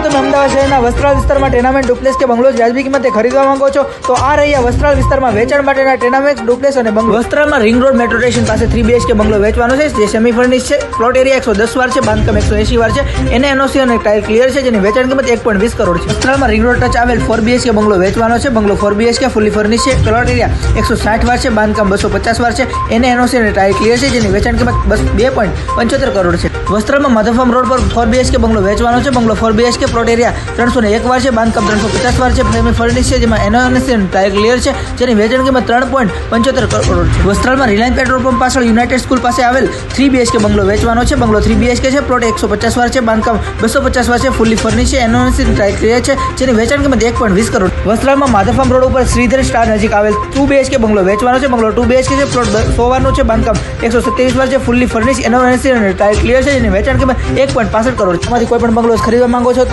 જો તમે અમદાવાદ શહેરના વસ્ત્રાલ વિસ્તારમાં ટેનામેન્ટ ડુપ્લેક્સ કે બંગલોઝ વ્યાજબી કિંમતે ખરીદવા માંગો છો તો આ રહ્યા વસ્ત્રાલ વિસ્તારમાં વેચાણ માટેના ટેનામેન્ટ ડુપ્લેક્સ અને બંગલો. વસ્ત્રાલમાં રિંગ રોડ મેટ્રો સ્ટેશન પાસે 3 BHK બંગલો વેચવાનો છે, જે સેમી ફર્નિશ છે. પ્લોટ એરિયા 110 વાર છે, બાંધકામ 180 વાર છે. એને NOC અને ટાઇલ ક્લિયર છે, જેની વેચાણ કિંમત 1.20 કરોડ છે. વસ્ત્રાલમાં રિંગ રોડ ટચ આવેલ 4 BHK બંગલો વેચવાનો છે. બંગલો 4 BHK ફુલ્લી ફર્નિશ છે. પ્લોટ એરિયા 160 વાર છે, બાંધકામ 250 વાર છે. એને NOC અને ટાઇલ ક્લિયર છે, જેની વેચાણ કિંમત 2.75 કરોડ છે. વસ્ત્રાલમાં માધવફાર્મ રોડ પર 4 BHK બંગલો વેચવાનો છે. બંગલો 4 BHK પ્લોટ એરિયા 301 વાર છે, બાંધકામ 350 વાર છે. સેમી ફર્નિશ છે, જેમાં NOC અને ટાઇલ ક્લિયર છે, જેની વેચાણ કિંમત 3.75 કરોડ છે. વસ્ત્રાલમાં રિલાયન્સ પેટ્રોલ પંપ પાછળ યુનાઇટેડ સ્કૂલ પાસે આવેલ 3 BHK બંગલો વેચવાનો છે. બંગલો 3 BHK છે, પ્લોટ 150 વાર છે, બાંધકામ 250 વાર છે. ફુલ્લી ફર્નિશ છે, NOC અને ટાઇલ ક્લિયર છે, જેની વેચાણ કિંમત 1.20 કરોડ. વસ્ત્રાલમાં માધવફાર્મ રોડ ઉપર શ્રીધર સ્ટાર નજીક આવેલ 2 BHK બંગલો વેચવાનો છે. બંગલો 2 BHK છે, પ્લોટ 100 વારનો છે, બાંધકામ 127 વાર છે. ફુલ્લી ફર્નિશ, NOC અને ટાઇલ ક્લિયર છે, જેની વેચાણ કિંમત 1.65 કરોડ. એમાંથી કોઈ પણ બંગલો ખરીદવા માંગો છો તો